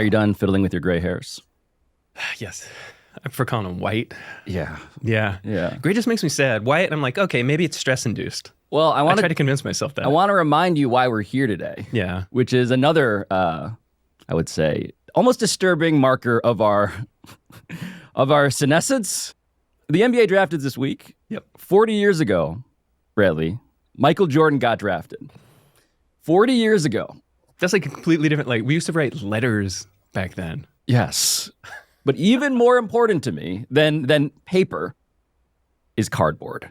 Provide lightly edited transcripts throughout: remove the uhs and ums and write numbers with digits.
Are you done fiddling with your gray hairs? Yes. I prefer calling them white. Yeah. Yeah. Gray just makes me sad. White, I'm like, okay, maybe it's stress-induced. Well, I try to convince myself that. I want to remind you why we're here today. Yeah. Which is another, I would say, almost disturbing marker of our senescence. The NBA drafted this week. Yep. 40 years ago, Bradley, Michael Jordan got drafted. 40 years ago. That's like a completely different, like we used to write letters back then. Yes. But even more important to me than paper is cardboard.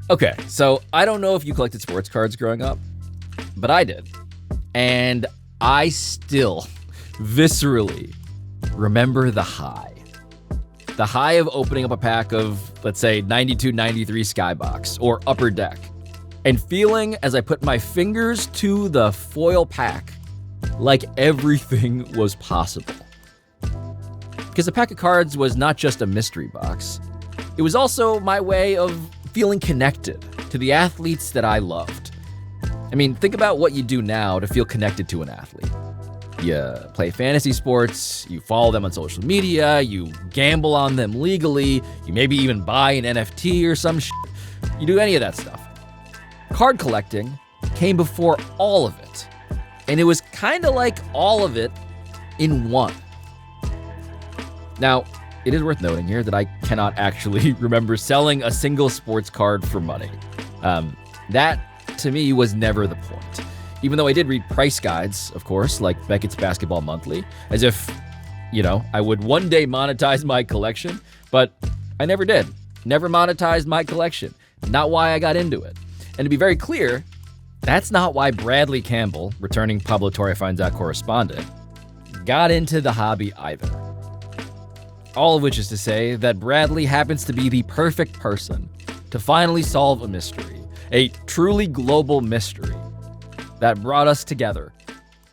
Okay, so I don't know if you collected sports cards growing up, but I did. And I still viscerally remember the high. The high of opening up a pack of, let's say, 92, 93 Skybox or Upper Deck, and feeling as I put my fingers to the foil pack like everything was possible. Because a pack of cards was not just a mystery box. It was also my way of feeling connected to the athletes that I loved. I mean, think about what you do now to feel connected to an athlete. You play fantasy sports, you follow them on social media, you gamble on them legally, you maybe even buy an NFT or some shit. You do any of that stuff. Card collecting came before all of it. And it was kind of like all of it in one. Now, it is worth noting here that I cannot actually remember selling a single sports card for money. That, to me, was never the point. Even though I did read price guides, of course, like Beckett's Basketball Monthly, as if, I would one day monetize my collection, but I never did. Never monetized my collection. Not why I got into it. And to be very clear, that's not why Bradley Campbell, returning Pablo Torre Finds Out correspondent, got into the hobby either. All of which is to say that Bradley happens to be the perfect person to finally solve a mystery, a truly global mystery that brought us together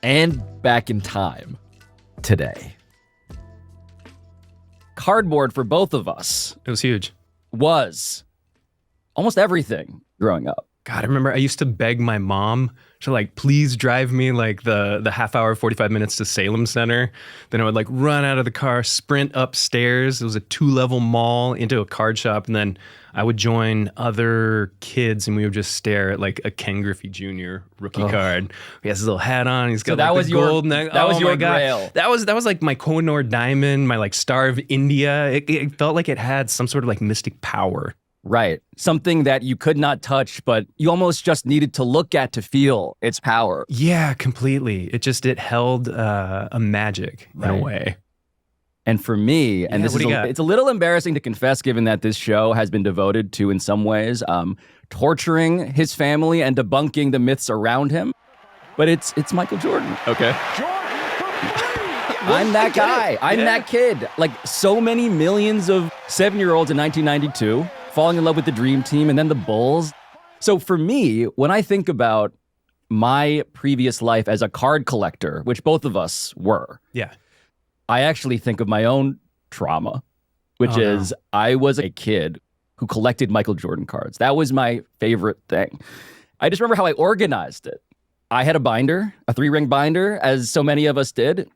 and back in time today. Cardboard for both of us. It was huge. Was almost everything growing up. God, I remember I used to beg my mom to please drive me the half hour, 45 minutes to Salem Center. Then I would run out of the car, sprint upstairs. It was a 2-level mall into a card shop. And then I would join other kids and we would just stare at a Ken Griffey Jr. rookie card. He has his little hat on. He's got so that was gold your, that was your grail. That was like my Kohinoor diamond, my Star of India. It felt like it had some sort of mystic power. Right. Something that you could not touch, but you almost just needed to look at to feel its power. Yeah, completely. It held a magic in a way. And for me, and it's a little embarrassing to confess given that this show has been devoted to, in some ways, torturing his family and debunking the myths around him. But it's Michael Jordan. Okay. I'm that guy. I'm that kid. So many millions of 7-year-olds in 1992 falling in love with the Dream Team and then the Bulls. So for me, when I think about my previous life as a card collector, which both of us were, I actually think of my own trauma, which is I was a kid who collected Michael Jordan cards. That was my favorite thing. I just remember how I organized it. I had a binder, a 3-ring binder, as so many of us did.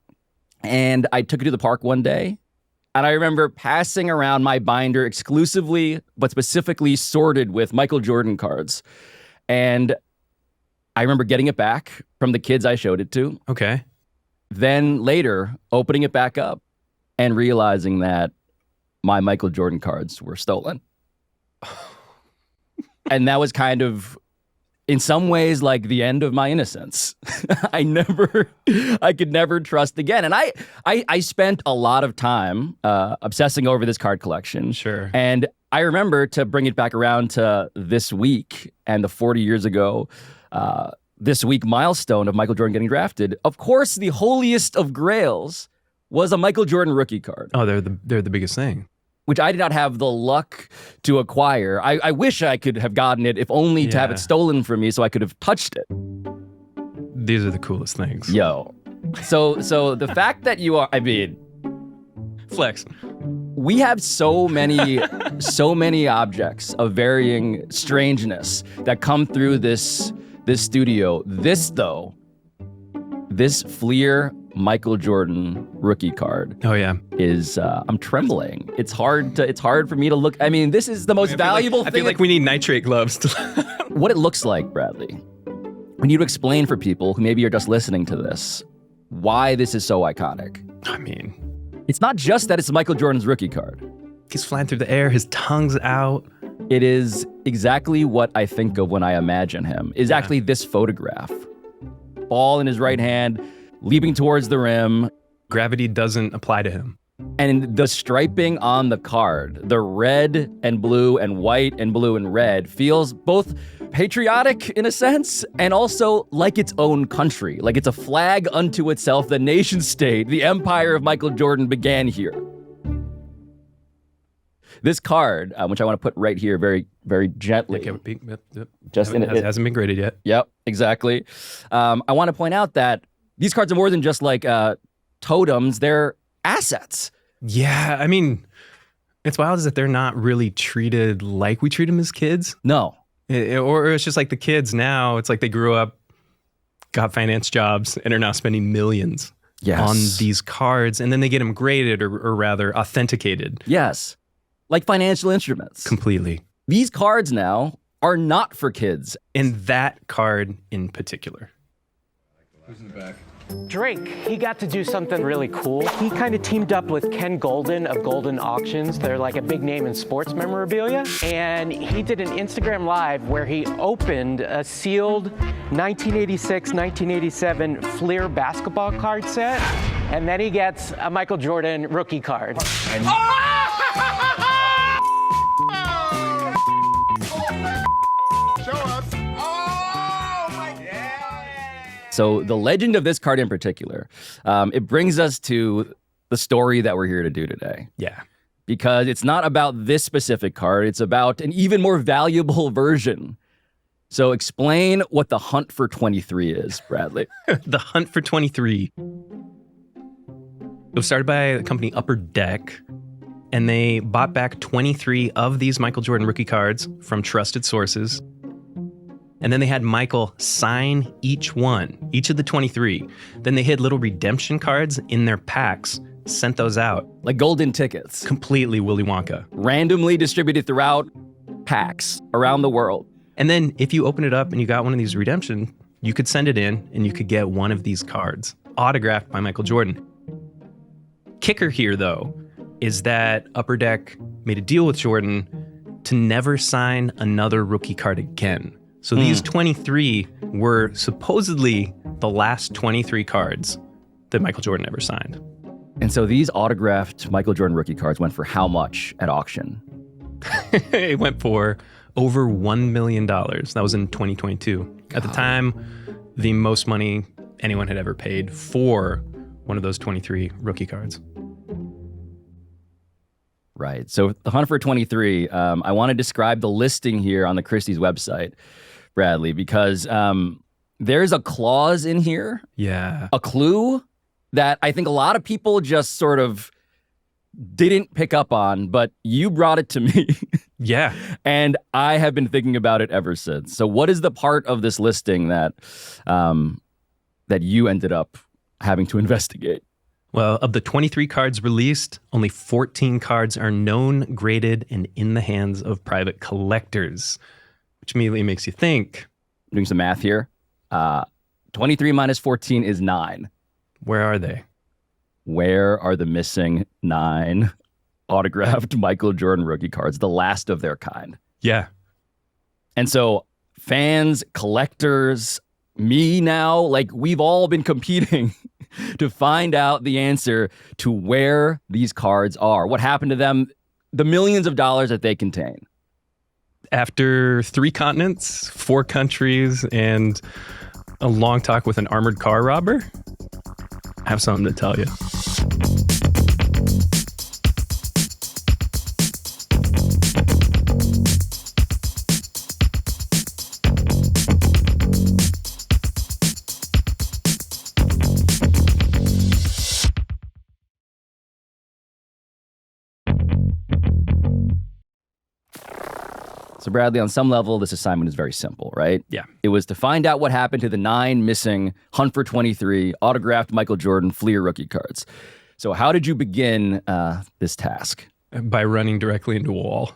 And I took it to the park one day. And I remember passing around my binder exclusively, but specifically sorted with Michael Jordan cards. And I remember getting it back from the kids I showed it to. Okay. Then later, opening it back up and realizing that my Michael Jordan cards were stolen. And that was kind of, in some ways, the end of my innocence. I could never trust again. And I spent a lot of time obsessing over this card collection. Sure. And I remember, to bring it back around to this week and the 40 years ago, this week milestone of Michael Jordan getting drafted, of course, the holiest of grails was a Michael Jordan rookie card. Oh, they're the biggest thing. Which I did not have the luck to acquire. I wish I could have gotten it, if only to have it stolen from me so I could have touched it. These are the coolest things. Yo. So the fact that you are, flex. We have so many objects of varying strangeness that come through this studio. This, though, this Fleer Michael Jordan rookie card Oh yeah. is I'm trembling. It's hard for me to look. I mean, this is the most valuable thing. I feel like we need nitrate gloves to What it looks like, Bradley. We need to explain for people who maybe are just listening to this why this is so iconic. I mean, It's not just that it's Michael Jordan's rookie card. he's flying through the air, his tongue's out. It is exactly what I think of when I imagine him, is actually this photograph. Ball in his right hand, leaping towards the rim. Gravity doesn't apply to him. And the striping on the card, the red and blue and white and blue and red, feels both patriotic in a sense and also like its own country. Like it's a flag unto itself, the nation state, the empire of Michael Jordan began here. This card, which I want to put right here very, very gently. Just hasn't been graded yet. Yep, exactly. I want to point out that these cards are more than just like totems, they're assets. Yeah, I mean, it's wild is that they're not really treated like we treat them as kids. No. Or it's just like the kids now, it's like they grew up, got finance jobs, and are now spending millions on these cards, and then they get them graded or rather authenticated. Yes. Like financial instruments. Completely. These cards now are not for kids. And that card in particular. Who's in the back? Drake, he got to do something really cool. He kind of teamed up with Ken Golden of Golden Auctions. They're like a big name in sports memorabilia. And he did an Instagram Live where he opened a sealed 1986-1987 Fleer basketball card set. And then he gets a Michael Jordan rookie card. So the legend of this card in particular, it brings us to the story that we're here to do today. Yeah. Because it's not about this specific card, it's about an even more valuable version. So explain what the hunt for 23 is, Bradley. The hunt for 23. It was started by the company Upper Deck, and they bought back 23 of these Michael Jordan rookie cards from trusted sources. And then they had Michael sign each one, each of the 23. Then they hid little redemption cards in their packs, sent those out. Like golden tickets. Completely Willy Wonka. Randomly distributed throughout packs around the world. And then if you open it up and you got one of these redemption, you could send it in and you could get one of these cards, autographed by Michael Jordan. Kicker here, though, is that Upper Deck made a deal with Jordan to never sign another rookie card again. So these 23 were supposedly the last 23 cards that Michael Jordan ever signed. And so these autographed Michael Jordan rookie cards went for how much at auction? It went for over $1 million. That was in 2022. At the time, the most money anyone had ever paid for one of those 23 rookie cards. Right. So the hunt for 23, I want to describe the listing here on the Christie's website, Bradley, because there's a clause in here, a clue that I think a lot of people just sort of didn't pick up on, but you brought it to me. Yeah. And I have been thinking about it ever since. So what is the part of this listing that that you ended up having to investigate? Well, of the 23 cards released, only 14 cards are known, graded, and in the hands of private collectors, which immediately makes you think. Doing some math here. 23 minus 14 is 9. Where are they? Where are the missing 9 autographed Michael Jordan rookie cards, the last of their kind? Yeah. And so fans, collectors, me now, like we've all been competing to find out the answer to where these cards are, what happened to them, the millions of dollars that they contain. After 3 continents, 4 countries, and a long talk with an armored car robber, I have something to tell you. So Bradley, on some level, this assignment is very simple, right? Yeah. It was to find out what happened to the 9 missing Hunt for 23 autographed Michael Jordan Fleer rookie cards. So how did you begin this task? By running directly into a wall.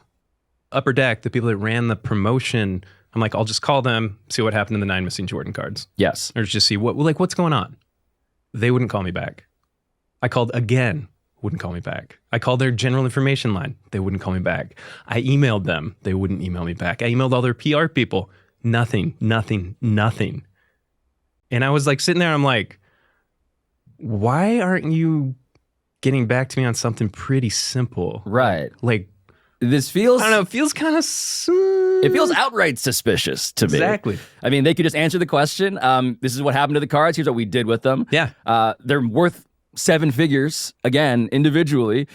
Upper Deck, the people that ran the promotion, I'm like, I'll just call them, see what happened to the 9 missing Jordan cards. Yes. Or just see what's going on. They wouldn't call me back. I called again, wouldn't call me back. I called their general information line. They wouldn't call me back. I emailed them. They wouldn't email me back. I emailed all their PR people. Nothing. And I was like sitting there, I'm like, why aren't you getting back to me on something pretty simple? Right. Like, this feels... I don't know, it feels kind of... It feels outright suspicious to me. Exactly. I mean, they could just answer the question. This is what happened to the cards. Here's what we did with them. Yeah. They're worth 7 figures, again, individually.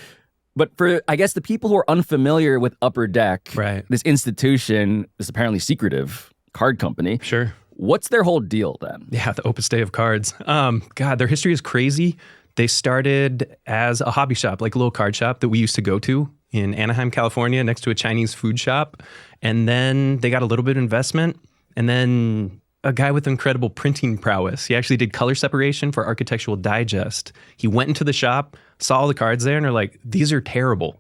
But for, I guess, the people who are unfamiliar with Upper Deck, right, this institution, this apparently secretive card company. Sure. What's their whole deal then? Yeah, the Opus Dei of cards. God, their history is crazy. They started as a hobby shop, like a little card shop that we used to go to in Anaheim, California, next to a Chinese food shop. And then they got a little bit of investment. And then a guy with incredible printing prowess, he actually did color separation for Architectural Digest. He went into the shop, saw all the cards there, and they're like, these are terrible.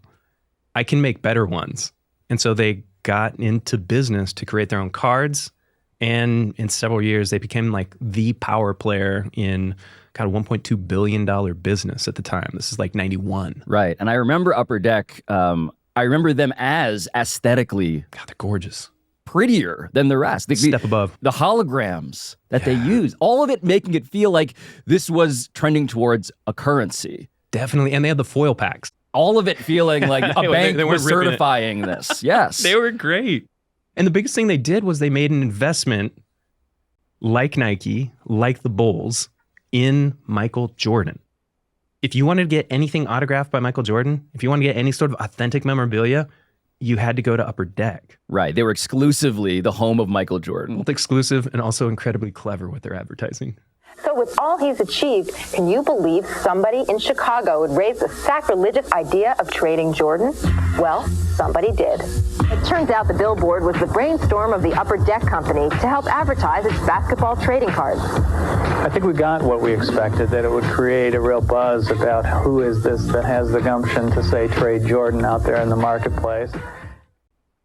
I can make better ones. And so they got into business to create their own cards. And in several years, they became like the power player in a $1.2 billion business at the time. This is like 91. Right. And I remember Upper Deck. I remember them as aesthetically... God, they're gorgeous. Prettier than the rest. Step above. The holograms that they use. All of it making it feel like this was trending towards a currency. Definitely. And they had the foil packs. All of it feeling like a bank they was certifying this. Yes. They were great. And the biggest thing they did was they made an investment like Nike, like the Bulls, in Michael Jordan. If you wanted to get anything autographed by Michael Jordan, if you wanted to get any sort of authentic memorabilia, you had to go to Upper Deck. Right. They were exclusively the home of Michael Jordan. Both exclusive and also incredibly clever with their advertising. So with all he's achieved, can you believe somebody in Chicago would raise the sacrilegious idea of trading Jordan? Well, somebody did. It turns out the billboard was the brainstorm of the Upper Deck Company to help advertise its basketball trading cards. I think we got what we expected, that it would create a real buzz about who is this that has the gumption to say trade Jordan out there in the marketplace.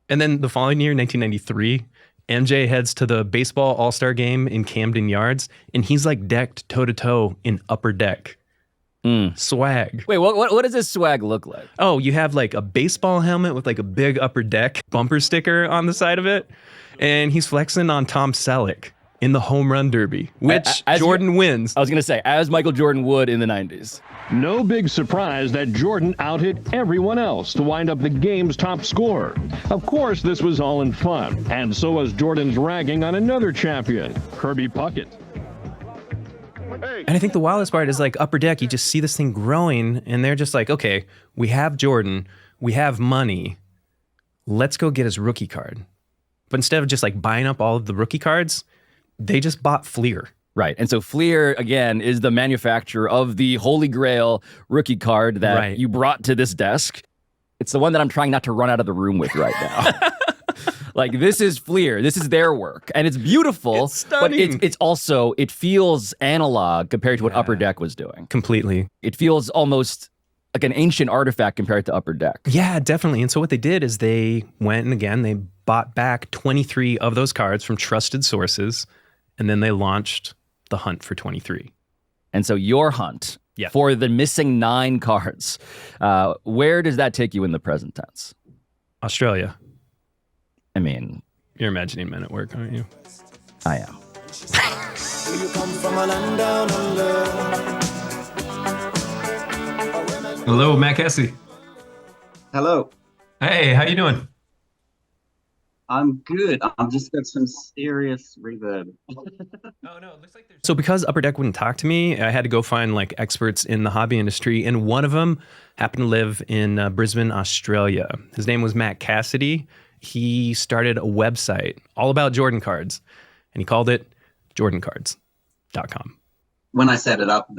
And then the following year, 1993, MJ heads to the baseball all-star game in Camden Yards, and he's like decked toe-to-toe in Upper Deck. Swag. Wait, what does this swag look like? Oh, you have like a baseball helmet with like a big Upper Deck bumper sticker on the side of it, and he's flexing on Tom Selleck in the home run derby, which Jordan wins. I was going to say, as Michael Jordan would in the 90s. No big surprise that Jordan outhit everyone else to wind up the game's top scorer. Of course, this was all in fun, and so was Jordan's ragging on another champion, Kirby Puckett. And I think the wildest part is like Upper Deck, you just see this thing growing, and they're just like, okay, we have Jordan, we have money, let's go get his rookie card. But instead of just like buying up all of the rookie cards, they just bought Fleer. Right. And so Fleer, again, is the manufacturer of the Holy Grail rookie card that you brought to this desk. It's the one that I'm trying not to run out of the room with right now. Like, this is Fleer. This is their work. And it's beautiful. It's stunning. But it's also, it feels analog compared to what Upper Deck was doing. Completely. It feels almost like an ancient artifact compared to Upper Deck. Yeah, definitely. And so what they did is they went and again, they bought back 23 of those cards from trusted sources. And then they launched the hunt for 23. And so your hunt for the missing 9 cards, where does that take you in the present tense? Australia. I mean... You're imagining men at work, aren't you? I am. Hello, Matt Cassie. Hello. Hey, how you doing? I'm good. I'm just got some serious reverb. So because Upper Deck wouldn't talk to me, I had to go find like experts in the hobby industry, and one of them happened to live in Brisbane, Australia. His name was Matt Cassidy. He started a website all about Jordan cards, and he called it jordancards.com. When I set it up,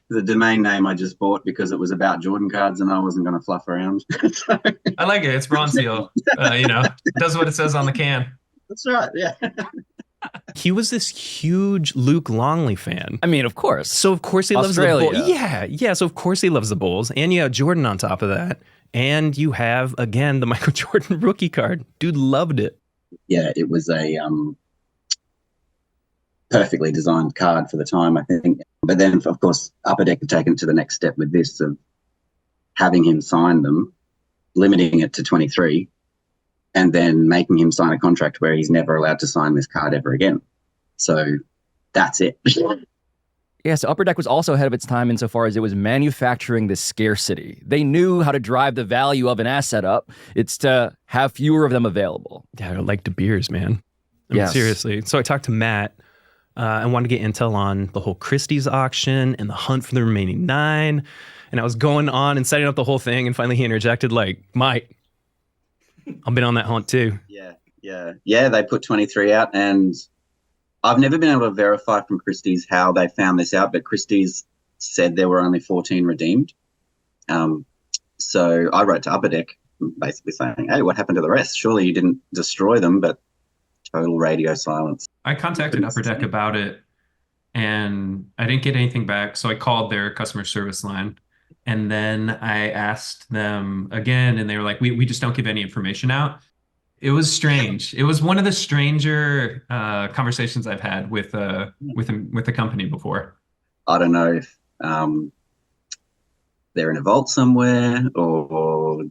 the domain name I just bought because it was about Jordan cards and I wasn't going to fluff around. So, I like it. It's bronze seal. Does what it says on the can. that's right. Yeah. He was this huge Luke Longley fan. I mean, of course. So of course he loves the Australia. Bulls. Yeah. So of course he loves the Bulls. And you have Jordan on top of that. And you have, again, the Michael Jordan rookie card. Dude loved it. Yeah, it was a perfectly designed card for the time, I think. But then, of course, Upper Deck have taken it to the next step with this of having him sign them, limiting it to 23, and then making him sign a contract where he's never allowed to sign this card ever again. So that's it. Yeah, so Upper Deck was also ahead of its time insofar as it was manufacturing the scarcity. They knew how to drive the value of an asset up. It's to have fewer of them available. Yeah, like De Beers, man. I mean, seriously. So I talked to Matt and wanted to get intel on the whole Christie's auction and the hunt for the remaining 9. And I was going on and setting up the whole thing, and finally he interjected like, Mike, I've been on that hunt too. Yeah, they put 23 out, and I've never been able to verify from Christie's how they found this out, but Christie's said there were only 14 redeemed. So I wrote to Upper Deck basically saying, hey, what happened to the rest? Surely you didn't destroy them, but total radio silence. I contacted Upper Deck about it, and I didn't get anything back. So I called their customer service line, and then I asked them again, and they were like, we just don't give any information out. It was strange. It was one of the stranger conversations I've had with the company before. I don't know if they're in a vault somewhere, or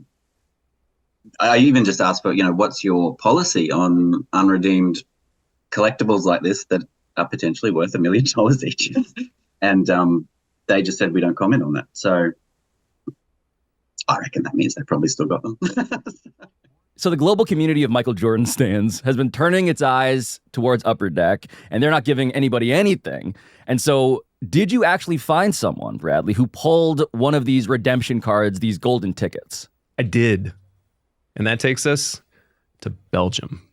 I even just asked for, what's your policy on unredeemed collectibles like this that are potentially worth $1 million each? And they just said we don't comment on that. So I reckon that means they probably still got them. So the global community of Michael Jordan stans has been turning its eyes towards Upper Deck, and they're not giving anybody anything. And so did you actually find someone, Bradley, who pulled one of these redemption cards, these golden tickets? I did. And that takes us to Belgium.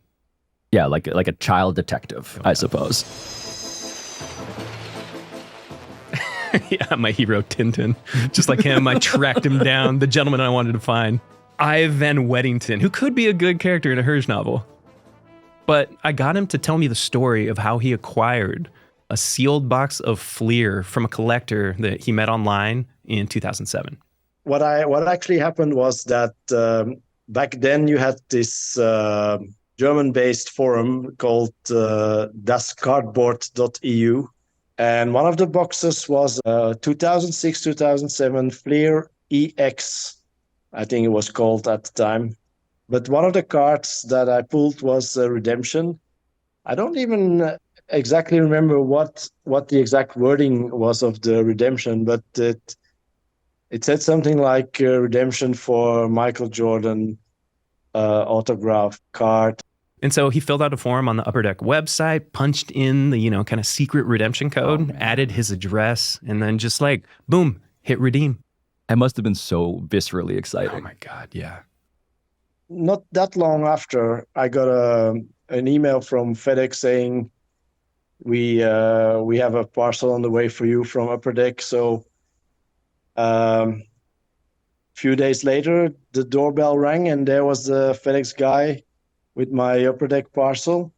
Yeah, like a child detective, I suppose. Yeah, my hero Tintin. Just like him, I tracked him down, the gentleman I wanted to find. Ive Van Weddington, who could be a good character in a Herge novel. But I got him to tell me the story of how he acquired a sealed box of Fleer from a collector that he met online in 2007. What actually happened was that back then you had this German-based forum called dascardboard.eu. And one of the boxes was 2006-2007 Fleer EX. I think it was called at the time. But one of the cards that I pulled was Redemption. I don't even exactly remember what the exact wording was of the Redemption, but it said something like Redemption for Michael Jordan autograph card. And so he filled out a form on the Upper Deck website, punched in the, kind of secret redemption code, added his address, and then just like, boom, hit redeem. It must have been so viscerally exciting. Oh my God, yeah. Not that long after, I got an email from FedEx saying, we have a parcel on the way for you from Upper Deck. So few days later, the doorbell rang and there was the FedEx guy with my Upper Deck parcel.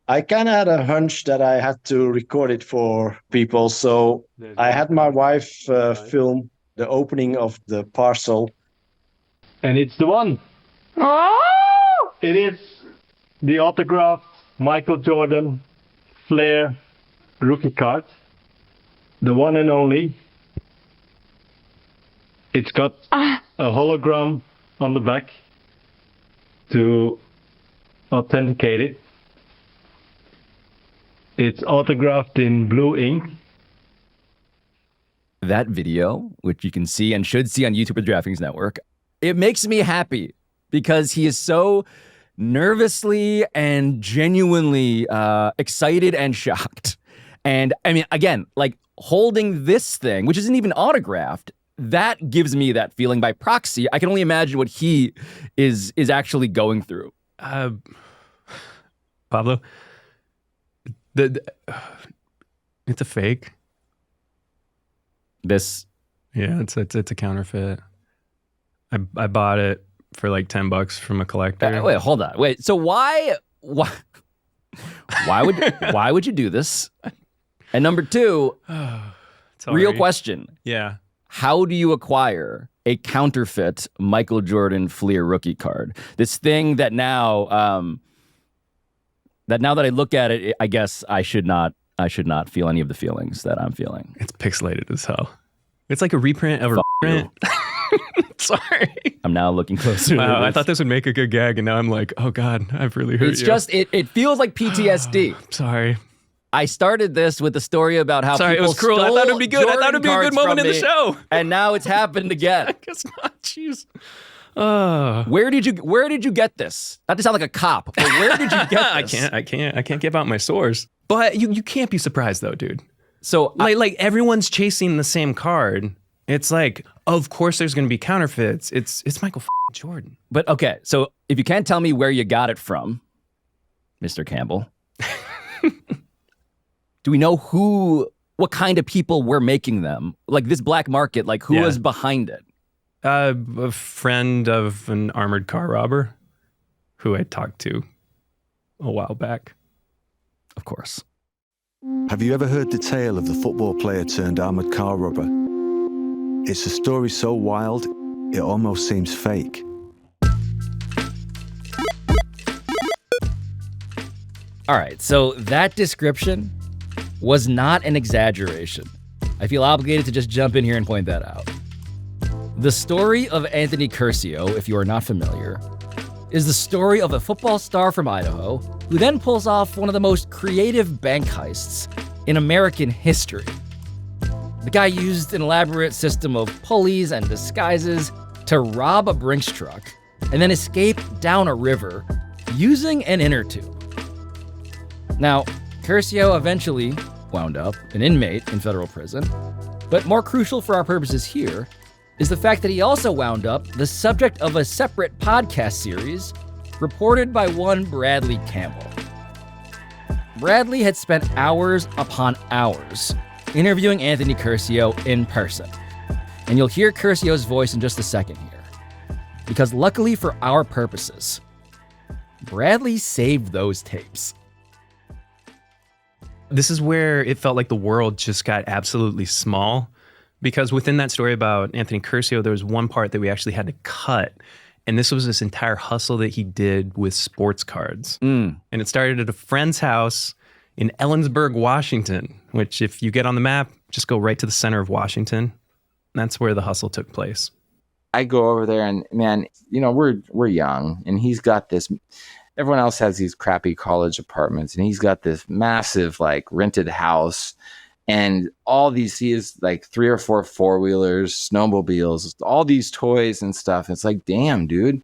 I kind of had a hunch that I had to record it for people. So I had my wife film the opening of the parcel. And it's the one. It is the autographed Michael Jordan Flair rookie card. The one and only. It's got a hologram on the back to authenticate it. It's autographed in blue ink. That video, which you can see and should see on YouTube or the DraftKings Network, it makes me happy because he is so nervously and genuinely excited and shocked. And I mean, again, like holding this thing, which isn't even autographed, that gives me that feeling by proxy. I can only imagine what he is actually going through. Pablo, it's a fake. This. Yeah, it's a counterfeit. I bought it for like $10 from a collector. Wait, hold on. Wait, so why would you do this? And number two, real question. Yeah. How do you acquire a counterfeit Michael Jordan Fleer rookie card? This thing that now that I look at it, I guess I should not feel any of the feelings that I'm feeling. It's pixelated as hell. It's like a reprint of a reprint. Sorry. I'm now looking closer. Wow, I thought this would make a good gag, and now I'm like, oh God, I've really hurt you. It's just, it feels like PTSD. Sorry. I started this with a story about how Sorry, it people was cruel. I thought it would be good. Jordan I thought it would be a good cards moment from in the me, show. And now it's happened again. I guess not. Jeez. Where did you get this? Not to sound like a cop, but where did you get this? I can't give out my source. But you can't be surprised though, dude. So like everyone's chasing the same card. It's like, of course there's going to be counterfeits. It's Michael Jordan. But okay, so if you can't tell me where you got it from, Mr. Campbell, do we know what kind of people were making them? Like this black market, like who was behind it? A friend of an armored car robber who I talked to a while back. Of course. Have you ever heard the tale of the football player turned armored car robber? It's a story so wild, it almost seems fake. All right, so that description was not an exaggeration. I feel obligated to just jump in here and point that out. The story of Anthony Curcio, if you are not familiar, is the story of a football star from Idaho who then pulls off one of the most creative bank heists in American history. The guy used an elaborate system of pulleys and disguises to rob a Brinks truck and then escape down a river using an inner tube. Now, Curcio eventually wound up an inmate in federal prison, but more crucial for our purposes here is the fact that he also wound up the subject of a separate podcast series reported by one Bradley Campbell. Bradley had spent hours upon hours interviewing Anthony Curcio in person. And you'll hear Curcio's voice in just a second here. Because luckily for our purposes, Bradley saved those tapes. This is where it felt like the world just got absolutely small. Because within that story about Anthony Curcio, there was one part that we actually had to cut. And this was this entire hustle that he did with sports cards. And it started at a friend's house in Ellensburg, Washington, which if you get on the map, just go right to the center of Washington. That's where the hustle took place. I go over there and man, you know, we're young and he's got this, everyone else has these crappy college apartments and he's got this massive like rented house and all these, he has like 3 or 4 four-wheelers, snowmobiles, all these toys and stuff. It's like, damn, dude,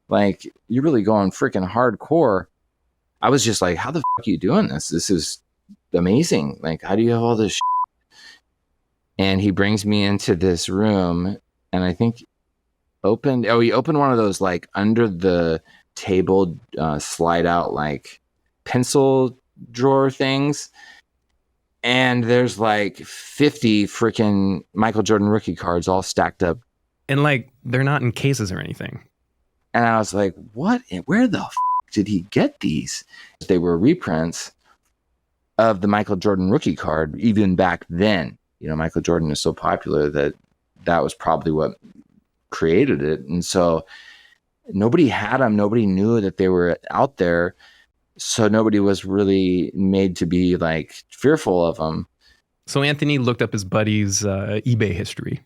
like you're really going freaking hardcore. I was just like, how the fuck are you doing this? This is amazing. Like, how do you have all this shit? And he brings me into this room and I think he opened one of those like under the table slide out like pencil drawer things. And there's like 50 freaking Michael Jordan rookie cards all stacked up. And like, they're not in cases or anything. And I was like, what? Where the f did he get these? They were reprints of the Michael Jordan rookie card, even back then. You know, Michael Jordan is so popular that was probably what created it. And so nobody had them. Nobody knew that they were out there. So nobody was really made to be like fearful of them. So Anthony looked up his buddy's eBay history.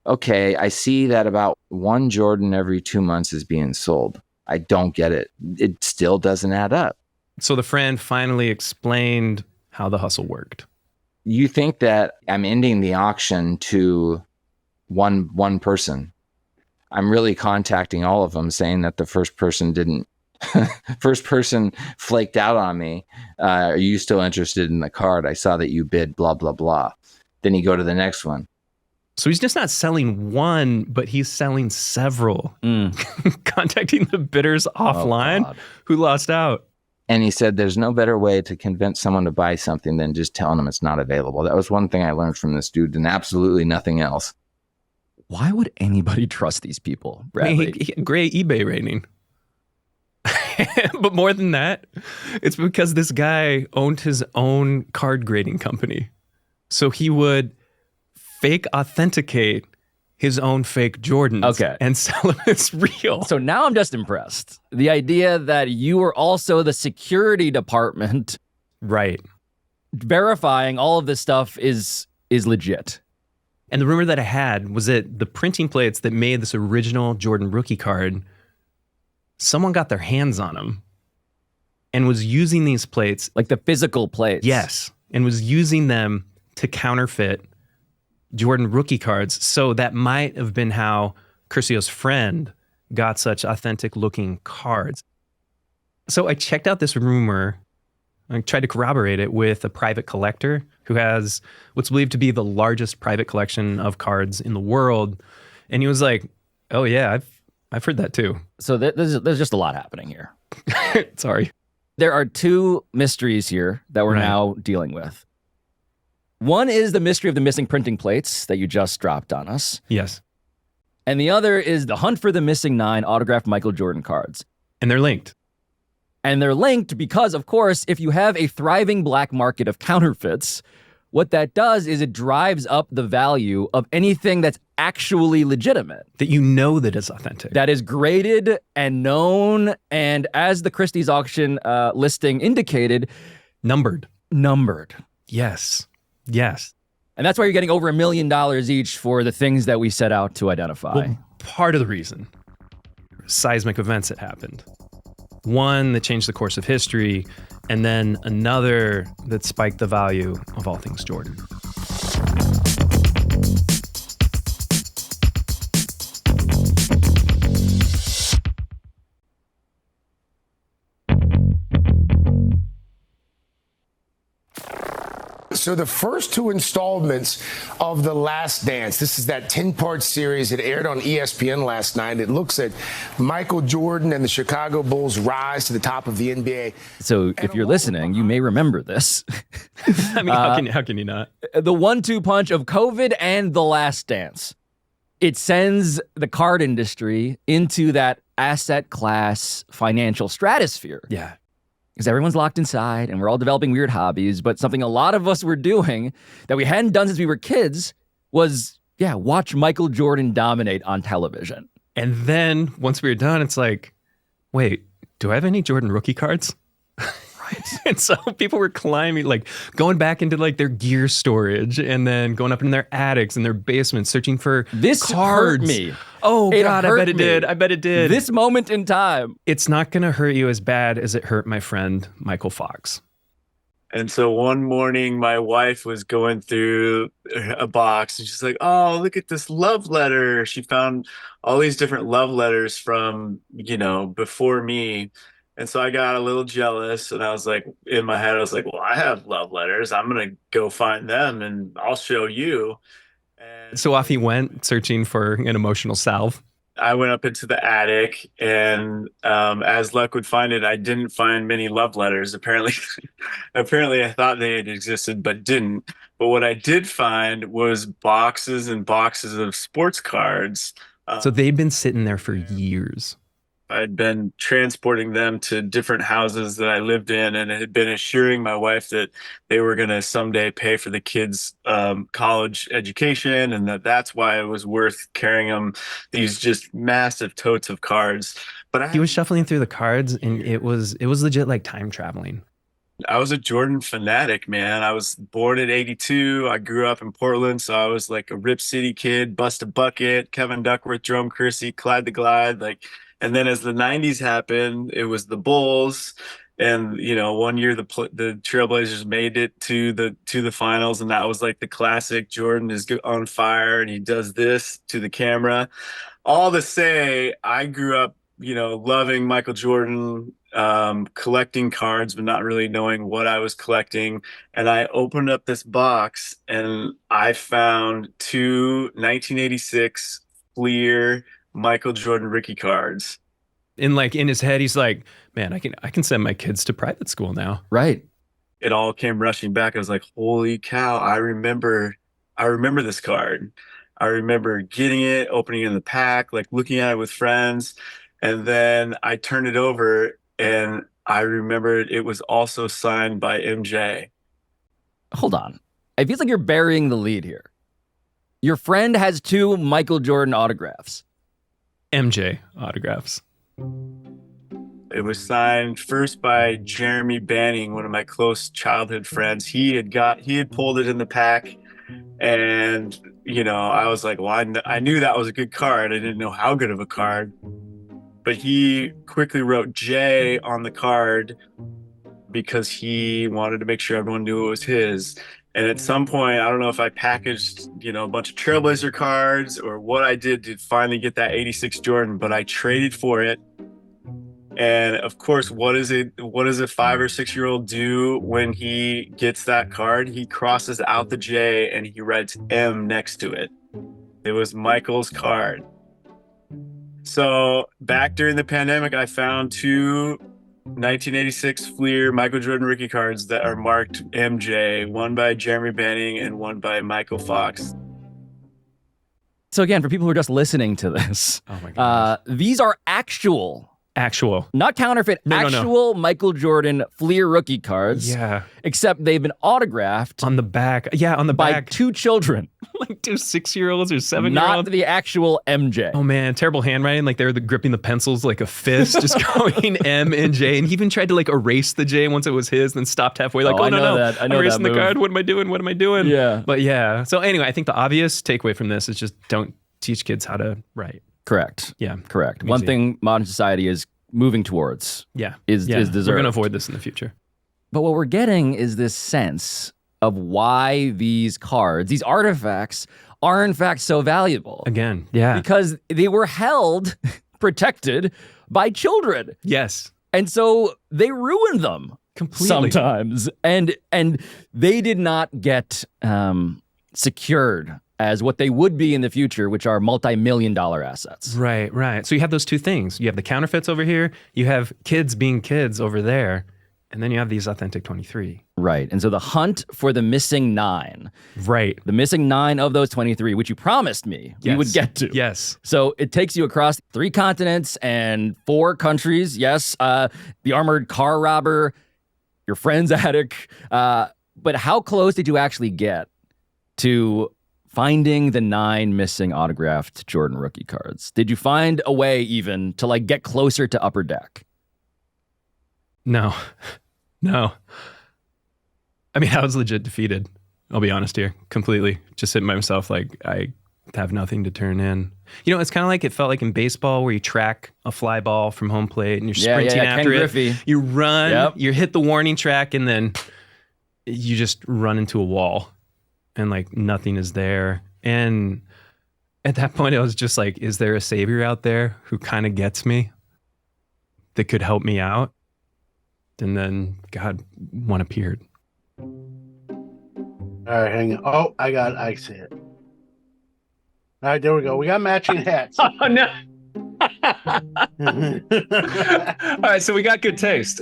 Okay, I see that about one Jordan every 2 months is being sold. I don't get it. It still doesn't add up. So the friend finally explained how the hustle worked. You think that I'm ending the auction to one person. I'm really contacting all of them saying that the first person flaked out on me. Are you still interested in the card? I saw that you bid blah, blah, blah. Then you go to the next one. So he's just not selling one, but he's selling several. Contacting the bidders offline who lost out. And he said, there's no better way to convince someone to buy something than just telling them it's not available. That was one thing I learned from this dude, and absolutely nothing else. Why would anybody trust these people, Bradley? Great eBay rating. But more than that, it's because this guy owned his own card grading company. So he would fake authenticate his own fake Jordans and sell them as real. So now I'm just impressed. The idea that you were also the security department, right, verifying all of this stuff is legit. And the rumor that I had was that the printing plates that made this original Jordan rookie card, someone got their hands on them and was using these plates. Like the physical plates. Yes. And was using them to counterfeit Jordan rookie cards. So that might have been how Curcio's friend got such authentic looking cards. So I checked out this rumor. I tried to corroborate it with a private collector who has what's believed to be the largest private collection of cards in the world. And he was like, oh yeah, I've heard that too. So there's just a lot happening here. Sorry. There are two mysteries here that we're now dealing with. One is the mystery of the missing printing plates that you just dropped on us. Yes. And the other is the hunt for the missing 9 autographed Michael Jordan cards. And they're linked. And they're linked because, of course, if you have a thriving black market of counterfeits, what that does is it drives up the value of anything that's actually legitimate. That you know that is authentic. That is graded and known, and as the Christie's auction listing indicated, numbered. Yes. Yes. And that's why you're getting over $1 million each for the things that we set out to identify. Well, part of the reason, seismic events that happened. One that changed the course of history, and then another that spiked the value of all things Jordan. So the first 2 installments of The Last Dance, this is that 10-part series. It aired on ESPN last night. It looks at Michael Jordan and the Chicago Bulls' rise to the top of the NBA. So if you're listening, you may remember this. I mean, how can you not? The 1-2 punch of COVID and The Last Dance. It sends the card industry into that asset class financial stratosphere. Yeah. Because everyone's locked inside and we're all developing weird hobbies. But something a lot of us were doing that we hadn't done since we were kids was, watch Michael Jordan dominate on television. And then once we were done, it's like, wait, do I have any Jordan rookie cards? Right. And so people were climbing, like going back into like their gear storage and then going up in their attics and their basements searching for this cards. Hurt me. Oh, God, I bet it me. did. I bet it did. This moment in time. It's not going to hurt you as bad as it hurt my friend, Michael Fox. And so one morning, my wife was going through a box and she's like, oh, look at this love letter. She found all these different love letters from, before me. And so I got a little jealous and I was like, in my head, I was like, well, I have love letters. I'm going to go find them and I'll show you. And so off he went searching for an emotional salve. I went up into the attic and as luck would find it, I didn't find many love letters. Apparently I thought they had existed, but didn't. But what I did find was boxes and boxes of sports cards. So they'd been sitting there for years. I'd been transporting them to different houses that I lived in and had been assuring my wife that they were going to someday pay for the kids' college education and that's why it was worth carrying them, these just massive totes of cards. But he was shuffling through the cards and it was legit like time traveling. I was a Jordan fanatic, man. I was born in '82. I grew up in Portland, so I was like a Rip City kid, Bust a Bucket, Kevin Duckworth, Jerome Kersey, Clyde the Glide, and then as the 90s happened, it was the Bulls. And, one year the Trailblazers made it to the finals. And that was like the classic Jordan is on fire and he does this to the camera. All to say, I grew up, loving Michael Jordan, collecting cards, but not really knowing what I was collecting. And I opened up this box and I found 2 1986 Fleer Michael Jordan rookie cards. in his head, he's like, man, I can send my kids to private school now. Right. It all came rushing back. I was like, holy cow, I remember this card. I remember getting it, opening it in the pack, like looking at it with friends. And then I turned it over and I remembered it was also signed by MJ. Hold on. It feels like you're burying the lead here. Your friend has 2 Michael Jordan autographs. MJ autographs. It was signed first by Jeremy Banning, one of my close childhood friends. He had pulled it in the pack, and I was like, well, I knew that was a good card. I didn't know how good of a card, but he quickly wrote J on the card because he wanted to make sure everyone knew it was his. And at some point, I don't know if I packaged, a bunch of Trailblazer cards or what I did to finally get that 86 Jordan, but I traded for it. And of course, what does a 5 or 6 year old do when he gets that card? He crosses out the J and he writes M next to it. It was Michael's card. So back during the pandemic, I found 2 1986 Fleer Michael Jordan rookie cards that are marked MJ, one by Jeremy Banning and one by Michael Fox. So again, for people who are just listening to this, oh my gosh. These are actual, not counterfeit, actual Michael Jordan Fleer rookie cards. Yeah. Except they've been autographed on the back. Yeah, on the back. By 2 children. Like 2 6-year-olds or 7-year-olds. Not the actual MJ. Oh man, terrible handwriting. Like they're gripping the pencils like a fist, just going M and J. And he even tried to erase the J once it was his, then stopped halfway. Like, I no. know that. I know I'm erasing that the move. card. What am I doing? Yeah. But yeah. So anyway, I think the obvious takeaway from this is just don't teach kids how to write. Correct. Yeah. Correct. One thing modern society is moving towards is deserved. We're going to avoid this in the future. But what we're getting is this sense of why these cards, these artifacts, are in fact so valuable. Again, yeah. Because they were held, protected by children. Yes. And so they ruined them completely sometimes. And they did not get secured as what they would be in the future, which are multi-million-dollar assets. Right. So you have those 2 things. You have the counterfeits over here. You have kids being kids over there. And then you have these authentic 23. Right. And so the hunt for the missing 9. Right. The missing 9 of those 23, which you promised me we would get to. Yes. So it takes you across 3 continents and 4 countries. Yes. The armored car robber, your friend's attic. But how close did you actually get to finding the 9 missing autographed Jordan rookie cards? Did you find a way even to get closer to Upper Deck? No. I mean, I was legit defeated. I'll be honest here, completely. Just sitting by myself, I have nothing to turn in. It's kind of like it felt like in baseball where you track a fly ball from home plate and you're sprinting after it. You run, you hit the warning track, and then you just run into a wall and nothing is there. And at that point, I was just like, is there a savior out there who kind of gets me that could help me out? And then one appeared. All right, hang on. Oh, I see it. All right, there we go. We got matching hats. Oh, no. All right, so we got good taste.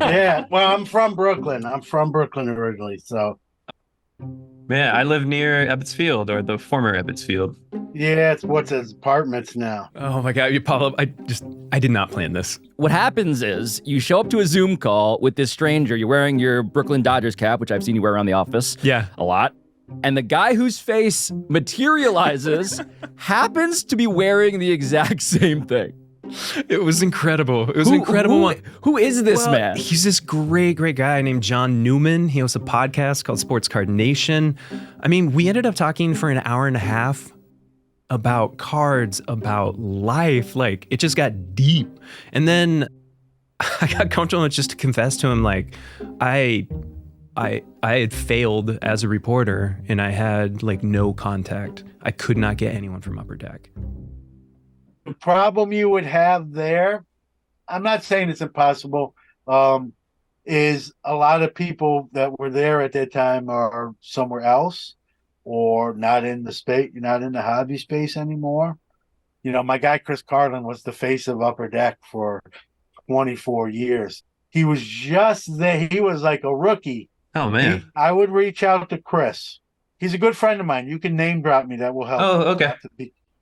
Yeah, well, I'm from Brooklyn. Originally, so. Man, I live near Ebbets Field, or the former Ebbets Field. Yeah, it's what's his apartments now. Oh my God, Paulo, I did not plan this. What happens is you show up to a Zoom call with this stranger. You're wearing your Brooklyn Dodgers cap, which I've seen you wear around the office. Yeah. A lot. And the guy whose face materializes happens to be wearing the exact same thing. It was incredible. It was an incredible one. Who is this man? He's this great guy named John Newman. He hosts a podcast called Sports Card Nation. I mean, we ended up talking for an hour and a half about cards, about life. It just got deep. And then I got comfortable enough just to confess to him, I had failed as a reporter and I had no contact. I could not get anyone from Upper Deck. The problem you would have there, I'm not saying it's impossible, is a lot of people that were there at that time are somewhere else or not in the space, not in the hobby space anymore. my guy Chris Carlin was the face of Upper Deck for 24 years. He was just there. He was like a rookie. Oh, man. I would reach out to Chris. He's a good friend of mine. You can name drop me. That will help. Oh, okay.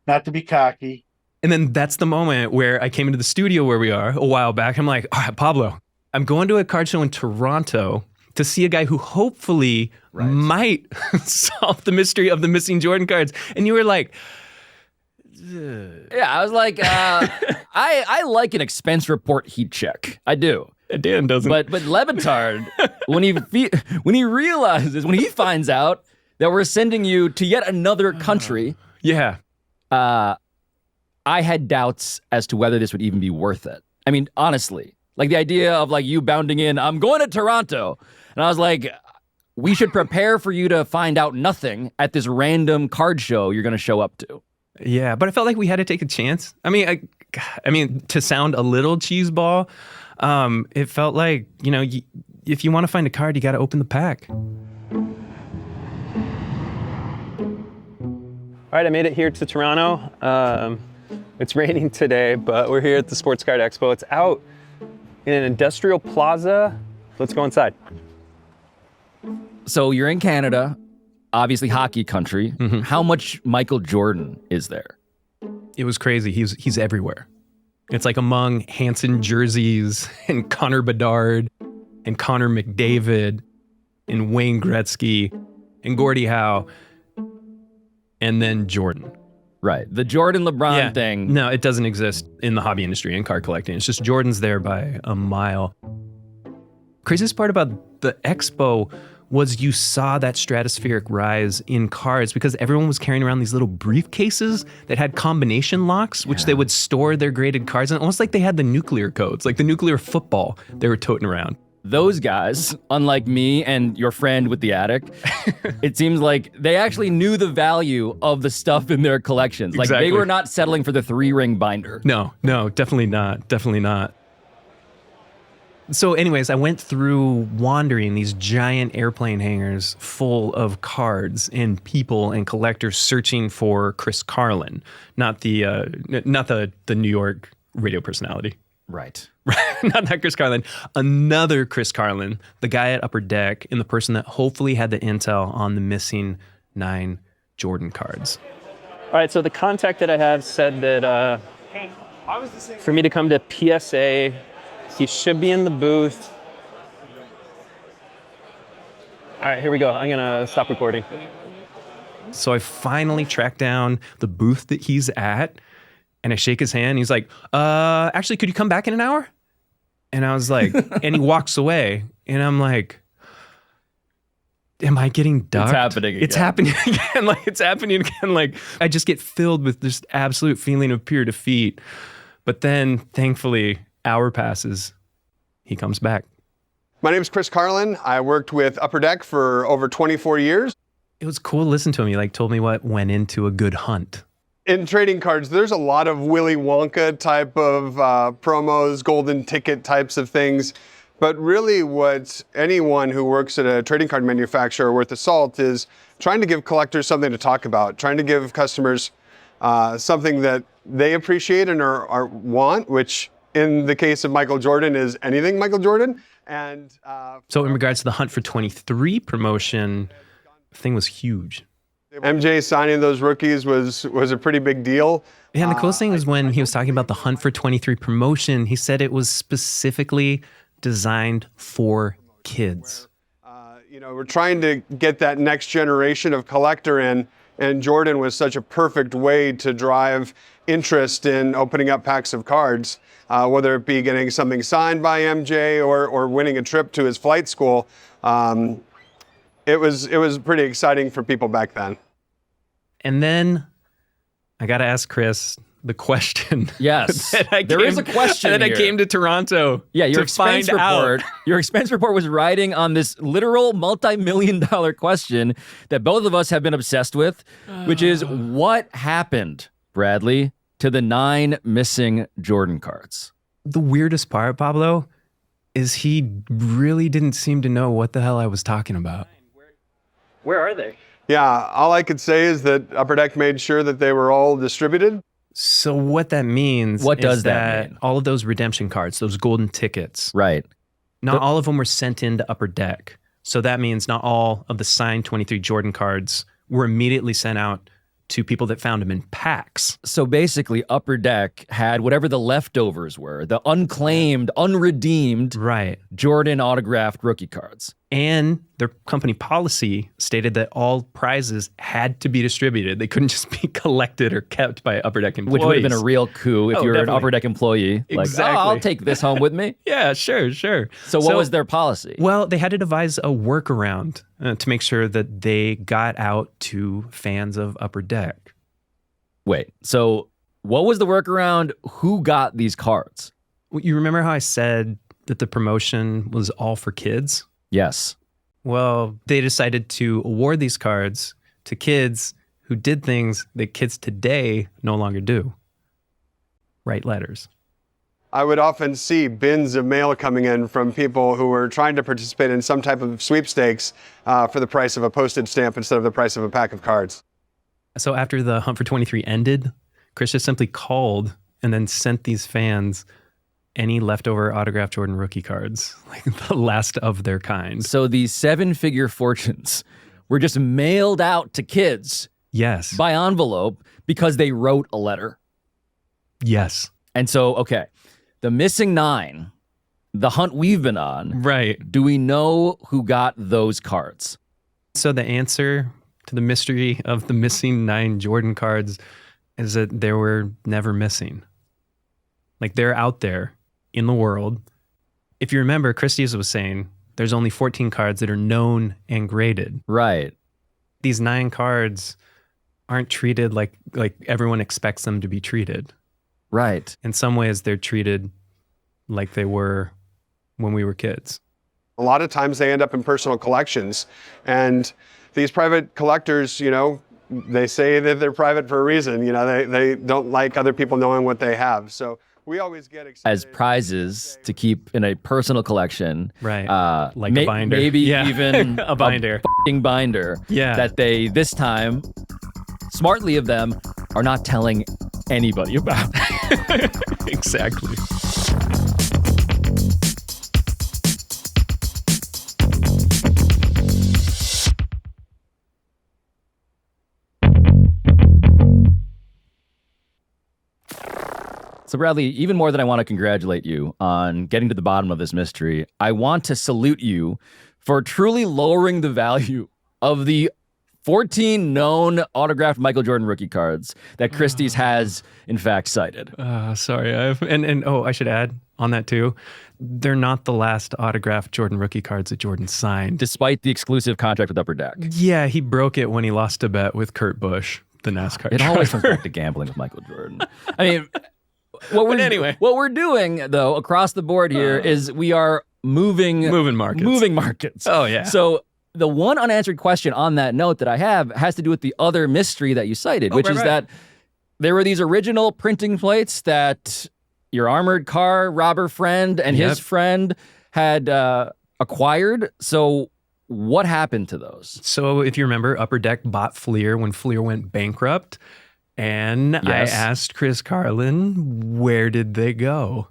Not to be cocky. And then that's the moment where I came into the studio where we are a while back. I'm like, all right, Pablo, I'm going to a card show in Toronto to see a guy who hopefully might solve the mystery of the missing Jordan cards. And you were like, yeah, I was like, I like an expense report heat check. I do. Dan doesn't. But Levitard, when he finds out that we're sending you to yet another country, I had doubts as to whether this would even be worth it. I mean, honestly, like the idea of like you bounding in, I'm going to Toronto, and I was like, we should prepare for you to find out nothing at this random card show you're going to show up to. Yeah, but I felt like we had to take a chance. I mean, to sound a little cheeseball, it felt like, if you want to find a card, you got to open the pack. All right, I made it here to Toronto. It's raining today, but we're here at the Sports Card Expo. It's out in an industrial plaza. Let's go inside. So you're in Canada, obviously hockey country. Mm-hmm. How much Michael Jordan is there? It was crazy. He's everywhere. It's like among Hanson jerseys and Connor Bedard and Connor McDavid and Wayne Gretzky and Gordie Howe and then Jordan. Right. The Jordan LeBron thing. No, it doesn't exist in the hobby industry and card collecting. It's just Jordan's there by a mile. Craziest part about the expo was you saw that stratospheric rise in cards because everyone was carrying around these little briefcases that had combination locks, which they would store their graded cards in, almost like they had the nuclear codes, like the nuclear football they were toting around. Those guys, unlike me and your friend with the attic, it seems like they actually knew the value of the stuff in their collections. Like they were not settling for the 3-ring binder. No, definitely not. Definitely not. So anyways, I went through wandering these giant airplane hangars full of cards and people and collectors searching for Chris Carlin, not the New York radio personality. Right. Not that Chris Carlin. Another Chris Carlin, the guy at Upper Deck and the person that hopefully had the intel on the missing 9 Jordan cards. All right, so the contact that I have said that for me to come to PSA, he should be in the booth. All right, here we go. I'm going to stop recording. So I finally tracked down the booth that he's at, and I shake his hand. He's like, actually, could you come back in an hour? And I was like, and he walks away, and I'm like, am I getting ducked? It's happening again. It's happening again. It's happening again. Like, I just get filled with this absolute feeling of pure defeat. But then, thankfully, hour passes. He comes back. My name is Chris Carlin. I worked with Upper Deck for over 24 years. It was cool to listen to him. He told me what went into a good hunt. In trading cards, there's a lot of Willy Wonka type of promos, golden ticket types of things. But really what anyone who works at a trading card manufacturer worth the salt is trying to give collectors something to talk about, trying to give customers something that they appreciate and are want, which in the case of Michael Jordan is anything Michael Jordan. And so in regards to the Hunt for 23 promotion, the thing was huge. MJ signing those rookies was a pretty big deal. Yeah, and the coolest thing is when he was talking about the Hunt for 23 promotion, he said it was specifically designed for kids. We're trying to get that next generation of collector in, and Jordan was such a perfect way to drive interest in opening up packs of cards, whether it be getting something signed by MJ or winning a trip to his flight school. It was pretty exciting for people back then. And then I got to ask Chris the question. Yes, there is a question that here. I came to Toronto. Yeah, your to expense find report. out. Your expense report was riding on this literal multi-million-dollar question that both of us have been obsessed with, which is what happened, Bradley, to the 9 missing Jordan cards? The weirdest part, Pablo, is he really didn't seem to know what the hell I was talking about. Where are they? Yeah, all I could say is that Upper Deck made sure that they were all distributed. So what that means What is does that mean? all of those redemption cards, those golden tickets, Right. not all of them were sent into Upper Deck. So that means not all of the signed 23 Jordan cards were immediately sent out to people that found them in packs. So basically, Upper Deck had whatever the leftovers were, the unclaimed, unredeemed Jordan autographed rookie cards. And their company policy stated that all prizes had to be distributed. They couldn't just be collected or kept by Upper Deck employees. Which would have been a real coup if you were definitely. an Upper Deck employee. Exactly. Like, I'll take this home with me. Yeah, sure. So what was their policy? Well, they had to devise a workaround to make sure that they got out to fans of Upper Deck. Wait, so what was the workaround? Who got these cards? Well, you remember how I said that the promotion was all for kids? Yes. Well, they decided to award these cards to kids who did things that kids today no longer do. Write letters. I would often see bins of mail coming in from people who were trying to participate in some type of sweepstakes for the price of a postage stamp instead of the price of a pack of cards. So after the Hunt for 23 ended, Chris just simply called and then sent these fans any leftover autographed Jordan rookie cards, like the last of their kind. So these 7-figure fortunes were just mailed out to kids. Yes. By envelope because they wrote a letter. Yes. And so, okay, the missing 9, the hunt we've been on. Right. Do we know who got those cards? So the answer to the mystery of the missing 9 Jordan cards is that they were never missing. Like, they're out there in the world. If you remember, Christie's was saying there's only 14 cards that are known and graded. Right. These 9 cards aren't treated like everyone expects them to be treated. Right. In some ways, they're treated like they were when we were kids. A lot of times they end up in personal collections, and these private collectors, you know, they say that they're private for a reason. You know, they don't like other people knowing what they have. So we always get excited. As prizes to keep in a personal collection. Right. Like a binder. Maybe even a binder. A binder. Yeah. That they, this time, smartly of them, are not telling anybody about. Exactly. So Bradley, even more than I want to congratulate you on getting to the bottom of this mystery, I want to salute you for truly lowering the value of the 14 known autographed Michael Jordan rookie cards that Christie's has, in fact, cited. Sorry. I should add on that too, they're not the last autographed Jordan rookie cards that Jordan signed. Despite the exclusive contract with Upper Deck. Yeah, he broke it when he lost a bet with Kurt Busch, the NASCAR It driver. always comes back to gambling with Michael Jordan. I mean, what we're doing, though, across the board here is we are moving markets. Oh, yeah. So the one unanswered question on that note that I have has to do with the other mystery that you cited, which is that there were these original printing plates that your armored car robber friend and his friend had acquired. So what happened to those? So if you remember, Upper Deck bought Fleer when Fleer went bankrupt. And I asked Chris Carlin, where did they go?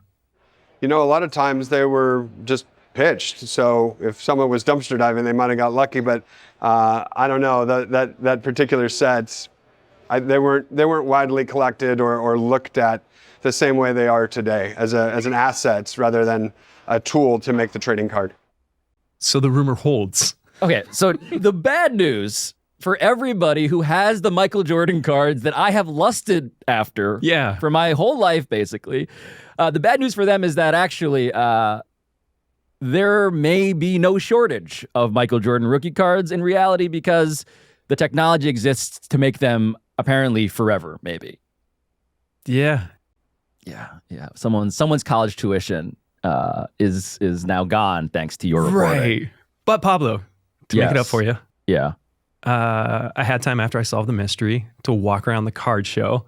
You know, a lot of times they were just pitched. So if someone was dumpster diving, they might have got lucky. But I don't know, that particular set, they weren't widely collected or looked at the same way they are today as an asset rather than a tool to make the trading card. So the rumor holds. Okay, so the bad news for everybody who has the Michael Jordan cards that I have lusted after for my whole life, basically, the bad news for them is that actually there may be no shortage of Michael Jordan rookie cards in reality because the technology exists to make them apparently forever, maybe. Yeah. Someone's college tuition is now gone thanks to your reporting. Right. But Pablo, to make it up for you. Yeah. I had time after I solved the mystery to walk around the card show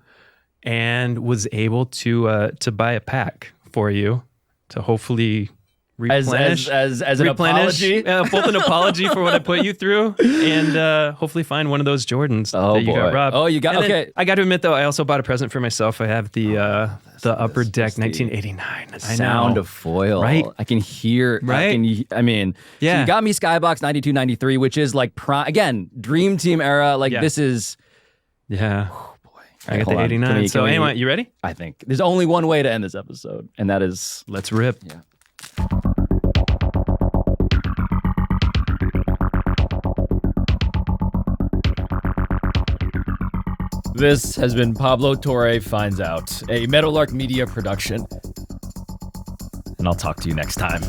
and was able to buy a pack for you to hopefully replenish, as an apology. Both an apology for what I put you through, and hopefully find one of those Jordans that you got robbed. Oh, you got, And then okay. I got to admit though, I also bought a present for myself. I have the Upper Deck 1989. I Sound know. of foil. Right? I can hear. Right? I mean, so Yeah. you got me Skybox 92, 93, which is like again, Dream Team era. Like Yeah. this is. Yeah. I got hold the on. 89. Can So we- anyway, you ready? I think there's only one way to end this episode, and that is let's rip. Yeah. This has been Pablo Torre Finds Out, a Meadowlark Media production. And I'll talk to you next time.